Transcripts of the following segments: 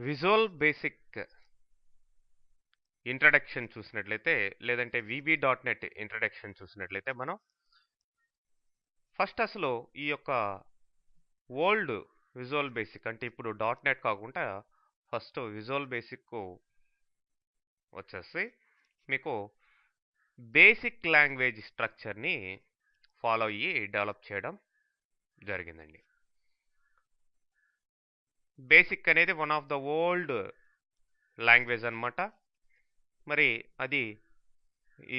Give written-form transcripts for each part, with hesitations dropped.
Visual basic introduction చూసినట్లయితే లేదంటే VB.NET introduction చూసినట్లయితే మనం ఫస్ట్ అసలు ఈ యొక్క ఓల్డ్ విజువల్ బేసిక్ అంటే ఇప్పుడు .NET కాకుండా ఫస్ట్ విజువల్ బేసిక్ వచ్చేసి మీకు బేసిక్ లాంగ్వేజ్ స్ట్రక్చర్ని ఫాలో అయ్యి డెవలప్ చేయడం జరిగిందండి. బేసిక్ అనేది one of the old language అన్నమాట. మరి అది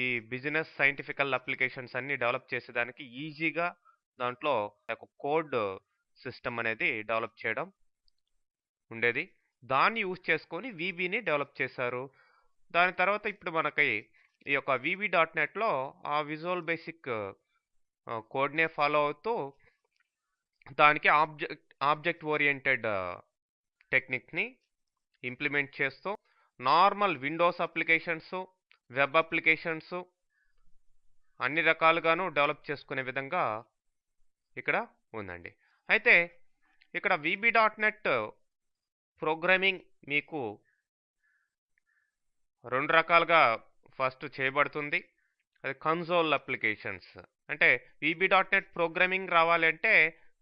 ఈ బిజినెస్ సైంటిఫికల్ అప్లికేషన్స్ అన్ని డెవలప్ చేసేదానికి ఈజీగా దాంట్లో ఒక కోడ్ సిస్టమ్ అనేది డెవలప్ చేయడం ఉండేది. దాన్ని యూజ్ చేసుకొని VBని డెవలప్ చేశారు. దాని తర్వాత ఇప్పుడు మనకి ఈ యొక్క VB.NETలో ఆ విజువల్ బేసిక్ కోడ్నే ఫాలో అవుతూ దానికి ఆబ్జెక్ట్ ఓరియంటెడ్ టెక్నిక్ని ఇంప్లిమెంట్ చేస్తూ normal Windows applications, web applications అన్ని రకాలుగాను డెవలప్ చేసుకునే విధంగా ఇక్కడ ఉందండి. అయితే ఇక్కడ VB.NET ప్రోగ్రామింగ్ మీకు రెండు రకాలుగా ఫస్ట్ చేయబడుతుంది. అది కన్సోల్ అప్లికేషన్స్ అంటే VB.NET ప్రోగ్రామింగ్ రావాలంటే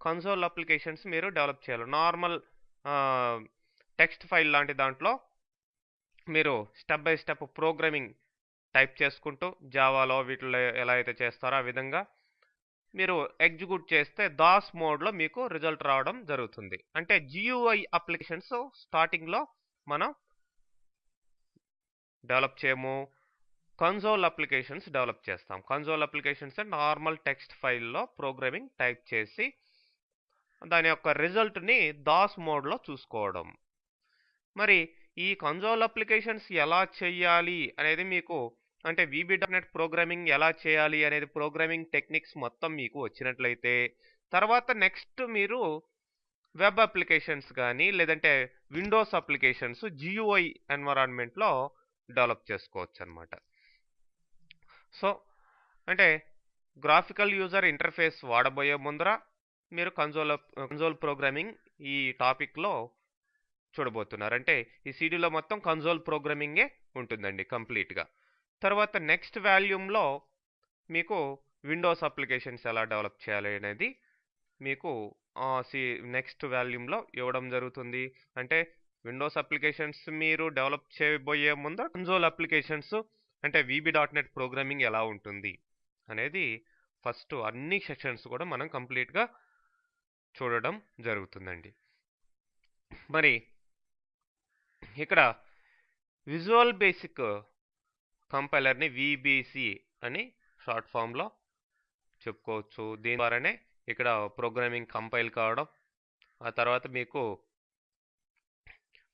కన్సోల్ అప్లికేషన్స్ మీరు డెవలప్ చేయాలి. నార్మల్ టెక్స్ట్ ఫైల్ లాంటి దాంట్లో మీరు step by step programming type చేసుకుంటూ జావాలో వీటిలో ఎలా అయితే చేస్తారో ఆ విధంగా మీరు ఎగ్జిక్యూట్ చేస్తే దాస్ మోడ్లో మీకు రిజల్ట్ రావడం జరుగుతుంది. అంటే GUI అప్లికేషన్స్ స్టార్టింగ్లో మనం డెవలప్ చేయము, కన్సోల్ అప్లికేషన్స్ డెవలప్ చేస్తాం. కన్సోల్ అప్లికేషన్స్ నార్మల్ టెక్స్ట్ ఫైల్లో ప్రోగ్రామింగ్ టైప్ చేసి దాని యొక్క రిజల్ట్ని దాస్ మోడ్లో చూసుకోవడం. మరి ఈ కన్సోల్ అప్లికేషన్స్ ఎలా చేయాలి అనేది మీకు అంటే VB.NET ప్రోగ్రామింగ్ ఎలా చేయాలి అనేది ప్రోగ్రామింగ్ టెక్నిక్స్ మొత్తం మీకు వచ్చినట్లయితే తర్వాత నెక్స్ట్ మీరు వెబ్ అప్లికేషన్స్ కానీ లేదంటే విండోస్ అప్లికేషన్స్ GUI ఎన్వైరాన్మెంట్లో డెవలప్ చేసుకోవచ్చు అన్నమాట. సో అంటే గ్రాఫికల్ యూజర్ ఇంటర్ఫేస్ వాడబోయే ముందర మీరు కన్సోల్ ప్రోగ్రామింగ్ ఈ టాపిక్లో చూడబోతున్నారు. అంటే ఈ సిడీలో మొత్తం కన్సోల్ ప్రోగ్రామింగే ఉంటుందండి కంప్లీట్గా. తర్వాత నెక్స్ట్ వాల్యూమ్లో మీకు విండోస్ అప్లికేషన్స్ ఎలా డెవలప్ చేయాలి అనేది మీకు నెక్స్ట్ వాల్యూమ్లో ఇవ్వడం జరుగుతుంది. అంటే విండోస్ అప్లికేషన్స్ మీరు డెవలప్ చేయబోయే ముందు కన్సోల్ అప్లికేషన్స్ అంటే VB.NET ప్రోగ్రామింగ్ ఎలా ఉంటుంది అనేది ఫస్ట్ అన్ని సెషన్స్ కూడా మనం కంప్లీట్గా చూడడం జరుగుతుందండి. మరి ఇక్కడ విజువల్ బేసిక్ కంపైలర్ని VBC అని షార్ట్ ఫామ్లో చెప్పుకోవచ్చు. దీని ద్వారానే ఇక్కడ ప్రోగ్రామింగ్ కంపైల్ కావడం, ఆ తర్వాత మీకు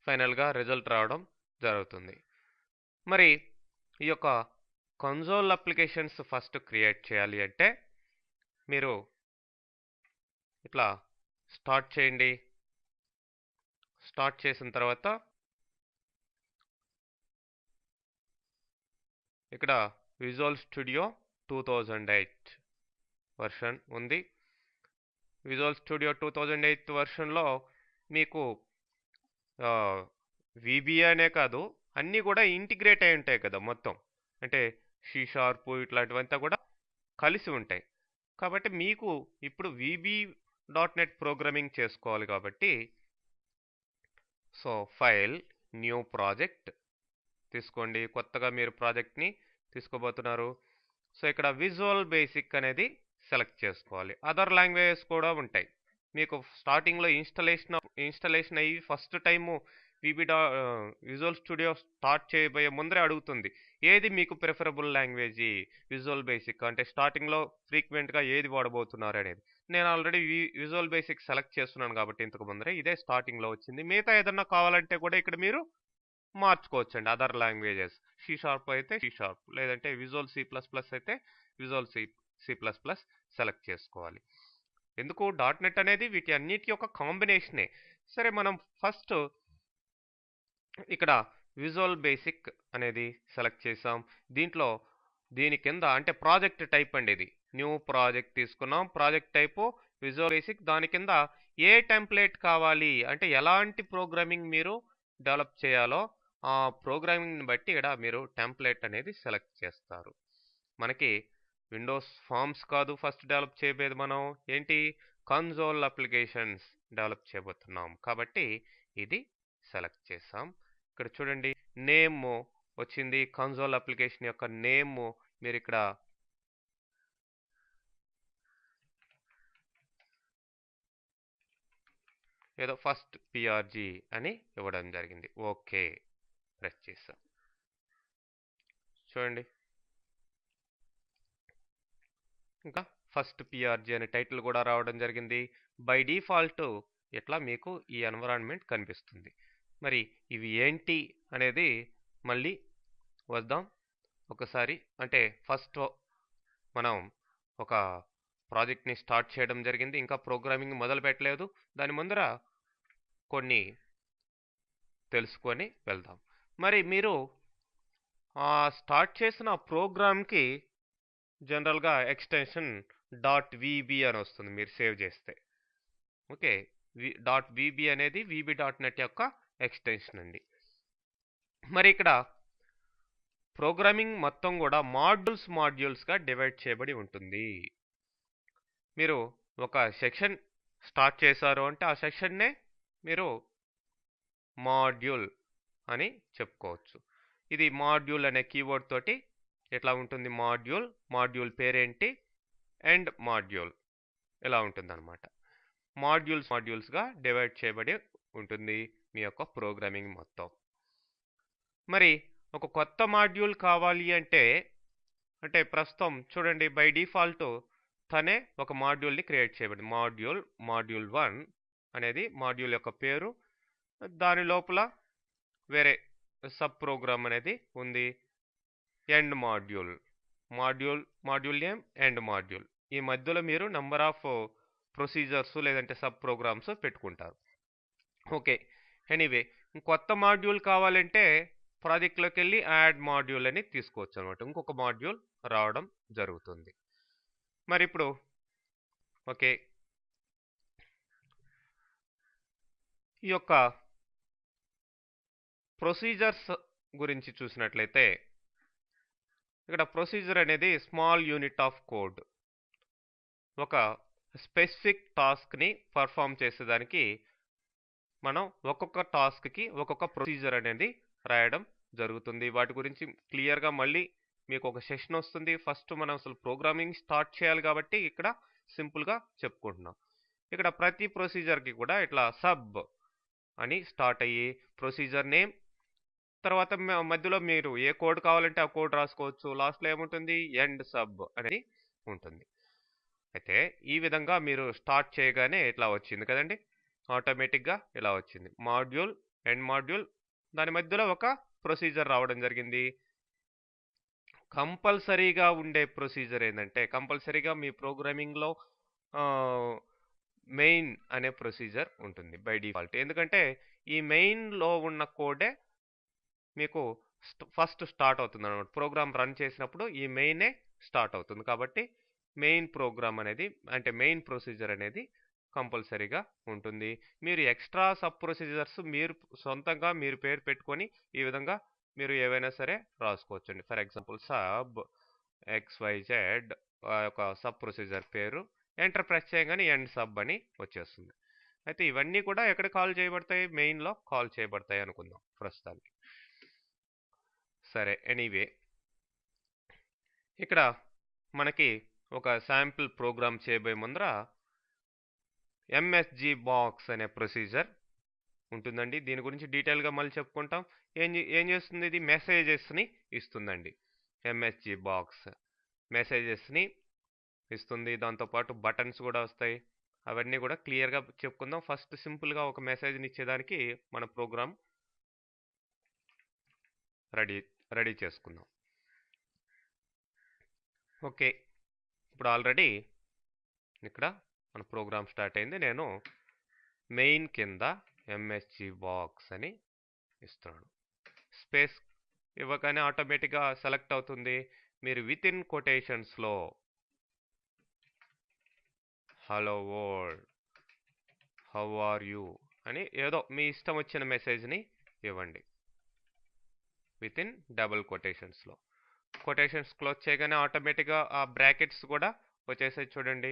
ఫైనల్గా రిజల్ట్ రావడం జరుగుతుంది. మరి ఈ యొక్క కన్సోల్ అప్లికేషన్స్ ఫస్ట్ క్రియేట్ చేయాలి అంటే మీరు ఇట్లా స్టార్ట్ చేయండి. స్టార్ట్ చేసిన తర్వాత ఇక్కడ విజువల్ స్టూడియో 2008 వర్షన్ ఉంది. విజువల్ స్టూడియో 2008 వర్షన్లో మీకు VB అనే కాదు అన్నీ కూడా ఇంటిగ్రేట్ అయి ఉంటాయి కదా మొత్తం. అంటే C# ఇట్లాంటివంతా కూడా కలిసి ఉంటాయి. కాబట్టి మీకు ఇప్పుడు VB.NET ప్రోగ్రామింగ్ చేసుకోవాలి కాబట్టి సో ఫైల్ న్యూ ప్రాజెక్ట్ తీసుకోండి. కొత్తగా మీరు ప్రాజెక్ట్ని తీసుకోబోతున్నారు. సో ఇక్కడ విజువల్ బేసిక్ అనేది సెలెక్ట్ చేసుకోవాలి. అదర్ లాంగ్వేజెస్ కూడా ఉంటాయి. మీకు స్టార్టింగ్లో ఇన్స్టలేషన్ అయ్యి first time visual studio start చేయబోయే ముందరే అడుగుతుంది ఏది మీకు ప్రిఫరబుల్ లాంగ్వేజ్ విజువల్ బేసిక్ అంటే స్టార్టింగ్లో ఫ్రీక్వెంట్గా ఏది వాడబోతున్నారు అనేది. నేను ఆల్రెడీ విజువల్ బేసిక్ సెలెక్ట్ చేస్తున్నాను కాబట్టి ఇంతకు ముందరే ఇదే స్టార్టింగ్లో వచ్చింది. మిగతా ఏదన్నా కావాలంటే కూడా ఇక్కడ మీరు మార్చుకోవచ్చండి. అదర్ లాంగ్వేజెస్ C# అయితే C# లేదంటే విజువల్ C++ అయితే విజువల్ C++ సెలెక్ట్ చేసుకోవాలి. ఎందుకు .NET అనేది వీటి అన్నిటి యొక్క కాంబినేషనే. సరే మనం ఫస్ట్ ఇక్కడ విజువల్ బేసిక్ అనేది సెలెక్ట్ చేసాం. దీని కింద అంటే ప్రాజెక్ట్ టైప్ అండి, ఇది న్యూ ప్రాజెక్ట్ తీసుకున్నాం. Project type visual basic. దాని కింద ఏ టెంప్లెట్ కావాలి అంటే ఎలాంటి ప్రోగ్రామింగ్ మీరు డెవలప్ చేయాలో ఆ ప్రోగ్రామింగ్ని బట్టి ఇక్కడ మీరు టెంప్లెట్ అనేది సెలెక్ట్ చేస్తారు. మనకి విండోస్ ఫార్మ్స్ కాదు ఫస్ట్ డెవలప్ చేయబోయేది, మనం ఏంటి కన్సోల్ అప్లికేషన్స్ డెవలప్ చేయబోతున్నాం కాబట్టి ఇది సెలెక్ట్ చేసాం. ఇక్కడ చూడండి నేమ్ వచ్చింది, కన్సోల్ అప్లికేషన్ యొక్క నేమ్ మీరు ఇక్కడ ఏదో ఫస్ట్ పిఆర్జీ అని ఇవ్వడం జరిగింది. ఓకే ప్రెస్ చేసాం. చూడండి ఇంకా ఫస్ట్ పిఆర్జీ అనే టైటిల్ కూడా రావడం జరిగింది. బై డిఫాల్ట్ ఇట్లా మీకు ఈ ఎన్విరాన్మెంట్ కనిపిస్తుంది. మరి ఇవి ఏంటి అనేది మళ్ళీ వద్దాం ఒకసారి. అంటే ఫస్ట్ మనం ఒక ప్రాజెక్ట్ని స్టార్ట్ చేయడం జరిగింది, ఇంకా ప్రోగ్రామింగ్ మొదలు పెట్టలేదు. దాని ముందర కొన్ని తెలుసుకొని వెళ్దాం. మరి మీరు స్టార్ట్ చేసిన ప్రోగ్రామ్కి జనరల్గా ఎక్స్టెన్షన్ .vb అని వస్తుంది మీరు సేవ్ చేస్తే. ఓకే, .vb అనేది vb.net యొక్క ఎక్స్టెన్షన్ అండి. మరి ఇక్కడ ప్రోగ్రామింగ్ మొత్తం కూడా మాడ్యూల్స్గా డివైడ్ చేయబడి ఉంటుంది. మీరు ఒక సెక్షన్ స్టార్ట్ చేశారు అంటే ఆ సెక్షన్నే మీరు మాడ్యూల్ అని చెప్పుకోవచ్చు. ఇది మాడ్యూల్ అనే కీవర్డ్ తోటి ఎట్లా ఉంటుంది, మాడ్యూల్ పేరేంటి, ఎండ్ మాడ్యూల్ ఇలా ఉంటుందన్నమాట. మాడ్యూల్స్గా డివైడ్ చేయబడి ఉంటుంది మీ యొక్క ప్రోగ్రామింగ్ మొత్తం. మరి ఒక కొత్త మాడ్యూల్ కావాలి అంటే ప్రస్తుతం చూడండి బై డిఫాల్ట్ తనే ఒక మాడ్యూల్ని క్రియేట్ చేయబడింది. మాడ్యూల్ 1 అనేది మాడ్యూల్ యొక్క పేరు, దాని లోపల వేరే సబ్ ప్రోగ్రామ్ అనేది ఉంది, end module name end module. ఈ మధ్యలో మీరు నెంబర్ ఆఫ్ ప్రొసీజర్స్ లేదంటే సబ్ ప్రోగ్రామ్స్ పెట్టుకుంటారు. ఓకే, ఎనీవే కొత్త మాడ్యూల్ కావాలంటే ప్రాజెక్ట్లోకి వెళ్ళి యాడ్ మాడ్యూల్ అని తీసుకోవచ్చు అనమాట. ఇంకొక మాడ్యూల్ రావడం జరుగుతుంది. మరి ఇప్పుడు ఓకే, ఈ యొక్క ప్రొసీజర్స్ గురించి చూసినట్లయితే ఇక్కడ ప్రొసీజర్ అనేది స్మాల్ యూనిట్ ఆఫ్ కోడ్. ఒక స్పెసిఫిక్ టాస్క్ని పర్ఫామ్ చేసేదానికి మనం ఒక్కొక్క టాస్క్కి ఒక్కొక్క ప్రొసీజర్ అనేది రాయడం జరుగుతుంది. వాటి గురించి క్లియర్గా మళ్ళీ మీకు ఒక సెషన్ వస్తుంది. ఫస్ట్ మనం అసలు ప్రోగ్రామింగ్ స్టార్ట్ చేయాలి కాబట్టి ఇక్కడ సింపుల్గా చెప్పుకుంటున్నాం. ఇక్కడ ప్రతి ప్రొసీజర్కి కూడా ఇట్లా సబ్ అని స్టార్ట్ అయ్యి ప్రొసీజర్ నేమ్, తర్వాత మధ్యలో మీరు ఏ కోడ్ కావాలంటే ఆ కోడ్ రాసుకోవచ్చు. లాస్ట్లో ఏముంటుంది, ఎండ్ సబ్ అనేది ఉంటుంది. అయితే ఈ విధంగా మీరు స్టార్ట్ చేయగానే ఇట్లా వచ్చింది కదండి, ఆటోమేటిక్గా ఇలా వచ్చింది మాడ్యూల్, ఎండ్ మాడ్యూల్, దాని మధ్యలో ఒక ప్రొసీజర్ రావడం జరిగింది. కంపల్సరీగా ఉండే ప్రొసీజర్ ఏంటంటే కంపల్సరీగా మీ ప్రోగ్రామింగ్లో మెయిన్ అనే ప్రొసీజర్ ఉంటుంది బై డిఫాల్ట్. ఎందుకంటే ఈ మెయిన్లో ఉన్న కోడే మీకు ఫస్ట్ స్టార్ట్ అవుతుంది అన్నమాట. ప్రోగ్రామ్ రన్ చేసినప్పుడు ఈ మెయినే స్టార్ట్ అవుతుంది కాబట్టి మెయిన్ ప్రోగ్రామ్ అనేది మెయిన్ ప్రొసీజర్ అనేది కంపల్సరీగా ఉంటుంది. మీరు ఎక్స్ట్రా సబ్ ప్రొసీజర్స్ మీరు సొంతంగా మీరు పేరు పెట్టుకొని ఈ విధంగా మీరు ఏవైనా సరే రాసుకోవచ్చండి. ఫర్ ఎగ్జాంపుల్ సబ్ XYZ ఒక సబ్ ప్రొసీజర్ పేరు, ఎంటర్ ప్రెస్ చేయగానే ఎండ్ సబ్ అని వచ్చేస్తుంది. అయితే ఇవన్నీ కూడా ఎక్కడ కాల్ చేయబడతాయి, మెయిన్లో కాల్ చేయబడతాయి అనుకుందాం ప్రస్తుతానికి. సరే, ఎనీవే ఇక్కడ మనకి ఒక శాంపిల్ ప్రోగ్రామ్ చేయబోయే ముందర MSG బాక్స్ అనే ప్రొసీజర్ ఉంటుందండి. దీని గురించి డీటెయిల్గా మళ్ళీ చెప్పుకుంటాం. ఏం చేస్తుంది, ఇది మెసేజెస్ని ఇస్తుందండి. MSG బాక్స్ మెసేజెస్ని ఇస్తుంది, దాంతోపాటు బటన్స్ కూడా వస్తాయి. అవన్నీ కూడా క్లియర్గా చెప్పుకుందాం. ఫస్ట్ సింపుల్గా ఒక మెసేజ్ని ఇచ్చేదానికి మన ప్రోగ్రామ్ రెడీ చేసుకుందాం. ఓకే, ఇప్పుడు ఆల్రెడీ ఇక్కడ మన ప్రోగ్రామ్ స్టార్ట్ అయింది. నేను మెయిన్ కింద MSG బాక్స్ అని ఇస్తున్నాను. స్పేస్ ఇవ్వగానే ఆటోమేటిక్గా సెలెక్ట్ అవుతుంది. మీరు విత్ ఇన్ కొటేషన్స్లో hello world how are you అని ఏదో మీ ఇష్టం వచ్చిన మెసేజ్ని ఇవ్వండి విత్ ఇన్ డబుల్ కొటేషన్స్లో. కొటేషన్స్ క్లోజ్ చేయగానే ఆటోమేటిక్గా ఆ బ్రాకెట్స్ కూడా వచ్చేసాయి చూడండి.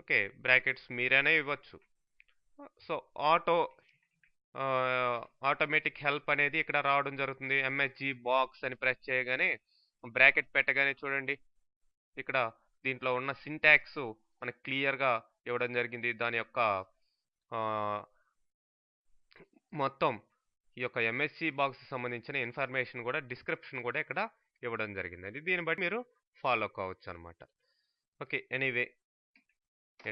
ఓకే, బ్రాకెట్స్ మీరైనా ఇవ్వచ్చు. సో ఆటోమేటిక్ హెల్ప్ అనేది ఇక్కడ రావడం జరుగుతుంది. ఎంఎస్జి బాక్స్ అని ప్రెస్ చేయగానే బ్రాకెట్ పెట్టగానే చూడండి ఇక్కడ దీంట్లో ఉన్న సింటాక్స్ మనకు క్లియర్గా ఇవ్వడం జరిగింది. దాని యొక్క మొత్తం ఈ యొక్క ఎంఎస్సి బాక్స్ సంబంధించిన ఇన్ఫర్మేషన్ కూడా, డిస్క్రిప్షన్ కూడా ఇక్కడ ఇవ్వడం జరిగింది. అది దీన్ని బట్టి మీరు ఫాలో కావచ్చు అనమాట. ఓకే, ఎనీవే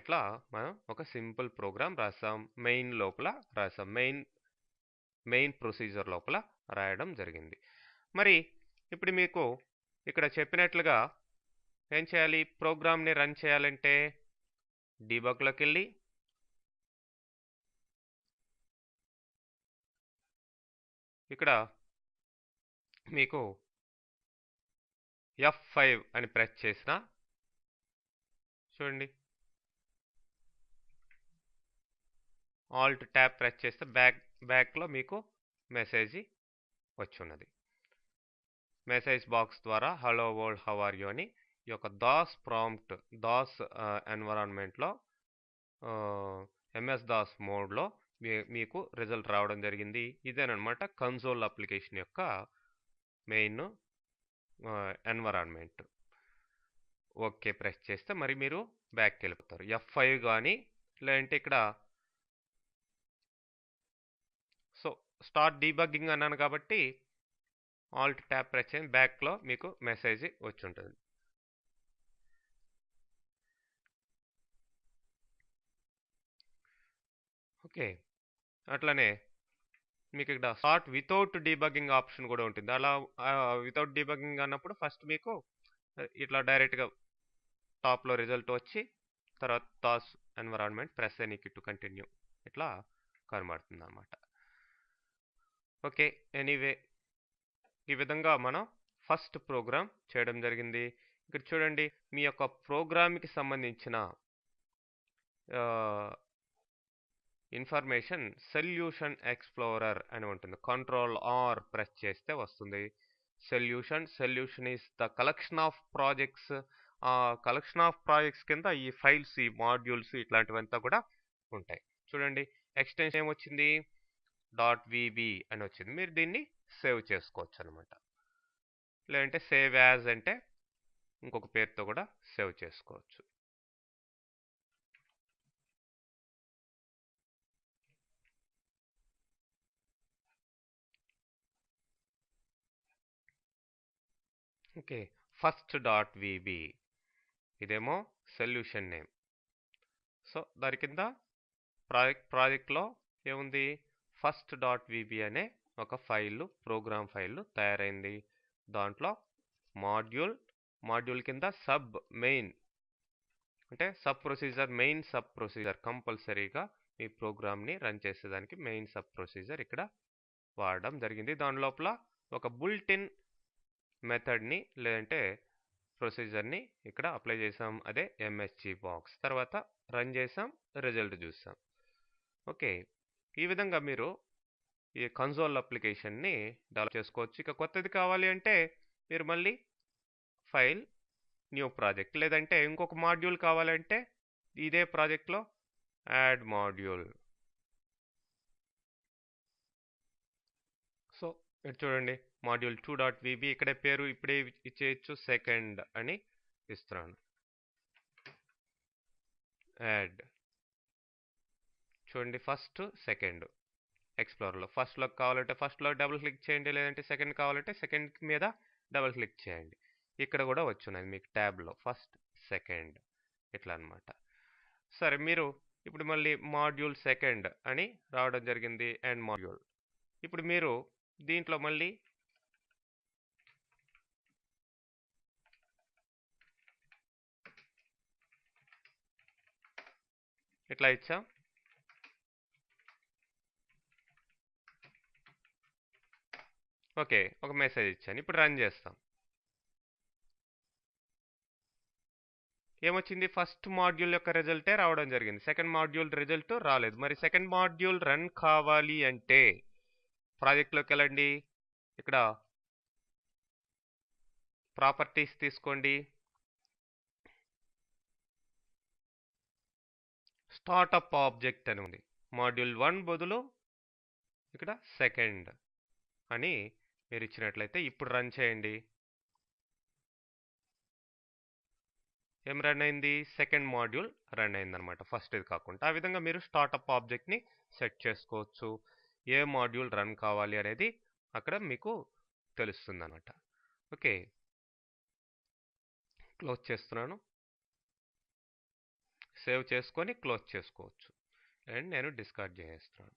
ఇట్లా మనం ఒక సింపుల్ ప్రోగ్రామ్ రాసాం. మెయిన్ లోపల రాసాం, మెయిన్ ప్రొసీజర్ లోపల రాయడం జరిగింది. మరి ఇప్పుడు మీకు ఇక్కడ చెప్పినట్లుగా ఏం చేయాలి? ప్రోగ్రామ్ని రన్ చేయాలంటే డీబగ్లోకి వెళ్ళి ఇక్కడ మీకు F5 అని ప్రెస్ చేసిన చూడండి, ఆల్ట్ ట్యాబ్ ప్రెస్ చేస్తే బ్యాక్లో మీకు మెసేజ్ వచ్చి ఉన్నది. మెసేజ్ బాక్స్ ద్వారా hello world how are you అని ఈ యొక్క దాస్ ప్రాంప్ట్, దాస్ ఎన్విరాన్మెంట్లో ఎంఎస్ దాస్ మోడ్లో మీకు రిజల్ట్ రావడం జరిగింది. ఇదేనమాట కన్సోల్ అప్లికేషన్ యొక్క మెయిన్ ఎన్విరాన్మెంట్. ఓకే ప్రెస్ చేస్తే మరి మీరు బ్యాక్కి వెళ్ళిపోతారు. F5 కానీ లేదంటే ఇక్కడ సో స్టార్ట్ డీబగ్గింగ్ అన్నాను కాబట్టి ఆల్ట్ ట్యాబ్ ప్రెస్ చేయండి, బ్యాక్లో మీకు మెసేజ్ వచ్చి ఉంటుంది. ఓకే, అట్లనే మీకు ఇక్కడ స్టార్ట్ వితౌట్ డీబగ్గింగ్ ఆప్షన్ కూడా ఉంటుంది. అలా వితౌట్ డీబగ్గింగ్ అన్నప్పుడు ఫస్ట్ మీకు ఇట్లా డైరెక్ట్గా టాప్లో రిజల్ట్ వచ్చి తర్వాత DOS environment press any key to continue ఇట్లా కనబడుతుంది అన్నమాట. ఓకే, ఎనీవే ఈ విధంగా మనం ఫస్ట్ ప్రోగ్రామ్ చేయడం జరిగింది. ఇక్కడ చూడండి, మీ యొక్క ప్రోగ్రామ్కి సంబంధించిన ఇన్ఫర్మేషన్ సొల్యూషన్ ఎక్స్ప్లోరర్ అని ఉంటుంది. Ctrl+R ప్రెస్ చేస్తే వస్తుంది solution is the collection of projects. Collection of projects కింద ఈ ఫైల్స్, ఈ మాడ్యూల్స్ ఇట్లాంటివంతా కూడా ఉంటాయి. చూడండి, ఎక్స్టెన్షన్ ఏమొచ్చింది? .vb అని వచ్చింది. మీరు దీన్ని సేవ్ చేసుకోవచ్చు అనమాట. లేదంటే సేవ్ యాజ్ అంటే ఇంకొక పేరుతో కూడా సేవ్ చేసుకోవచ్చు. ఓకే, first.vb ఇదేమో సొల్యూషన్ నేమ్. సో దాని కింద ప్రాజెక్ట్లో ఏముంది? first.vb అనే ఒక ఫైల్, ప్రోగ్రామ్ ఫైల్ తయారైంది. దాంట్లో మాడ్యూల్ కింద మెయిన్ అంటే sub procedure, main sub procedure కంపల్సరీగా మీ ప్రోగ్రామ్ని రన్ చేసేదానికి మెయిన్ సబ్ ప్రొసీజర్ ఇక్కడ వాడడం జరిగింది. దాని లోపల ఒక బుల్టిన్ మెథడ్ని లేదంటే ప్రొసీజర్ని ఇక్కడ అప్లై చేసాం, అదే ఎంఎస్జి బాక్స్. తర్వాత రన్ చేసాం, రిజల్ట్ చూసాం. ఓకే, ఈ విధంగా మీరు ఈ కన్సోల్ అప్లికేషన్ని డెవలప్ చేసుకోవచ్చు. ఇక కొత్తది కావాలి అంటే మీరు మళ్ళీ ఫైల్, న్యూ ప్రాజెక్ట్, లేదంటే ఇంకొక మాడ్యూల్ కావాలంటే ఇదే ప్రాజెక్ట్లో యాడ్ మాడ్యూల్. సో ఇక్కడ చూడండి, మాడ్యూల్ 2.vb ఇక్కడే పేరు ఇప్పుడే ఇచ్చేయచ్చు, సెకండ్ అని ఇస్తున్నాను. యాడ్ చూడండి, ఫస్ట్ సెకండ్ ఎక్స్ప్లోరర్లో ఫస్ట్లోకి కావాలంటే ఫస్ట్లో డబుల్ క్లిక్ చేయండి, లేదంటే సెకండ్ కావాలంటే సెకండ్ మీద డబుల్ క్లిక్ చేయండి. ఇక్కడ కూడా వచ్చున్నది మీకు ట్యాబ్లో ఫస్ట్, సెకండ్ ఇట్లా అనమాట. సరే, మీరు ఇప్పుడు మళ్ళీ మాడ్యూల్ సెకండ్ అని రావడం జరిగింది, అండ్ మాడ్యూల్. ఇప్పుడు మీరు దీంట్లో మళ్ళీ ఇట్లా ఇచ్చాం. ఓకే, ఒక మెసేజ్ ఇచ్చాను. ఇప్పుడు రన్ చేస్తాం. ఏమొచ్చింది? ఫస్ట్ మాడ్యూల్ యొక్క రిజల్టే రావడం జరిగింది, సెకండ్ మాడ్యూల్ రిజల్ట్ రాలేదు. మరి సెకండ్ మాడ్యూల్ రన్ కావాలి అంటే ప్రాజెక్ట్లోకి వెళ్ళండి. ఇక్కడ ప్రాపర్టీస్ తీసుకోండి. స్టార్టప్ ఆబ్జెక్ట్ అని ఉంది. మాడ్యూల్ 1 బదులు ఇక్కడ సెకండ్ అని మీరు ఇచ్చినట్లయితే ఇప్పుడు రన్ చేయండి. ఏం రన్ అయింది? సెకండ్ మాడ్యూల్ రన్ అయిందనమాట, ఫస్ట్ ఇది కాకుండా. ఆ విధంగా మీరు స్టార్టప్ ఆబ్జెక్ట్ని సెట్ చేసుకోవచ్చు. ఏ మాడ్యూల్ రన్ కావాలి అనేది అక్కడ మీకు తెలుస్తుంది అనమాట. ఓకే, క్లోజ్ చేస్తున్నాను. సేవ్ చేసుకొని క్లోజ్ చేసుకోవచ్చు. అండ్ నేను డిస్కార్డ్ చేసేస్తున్నాను.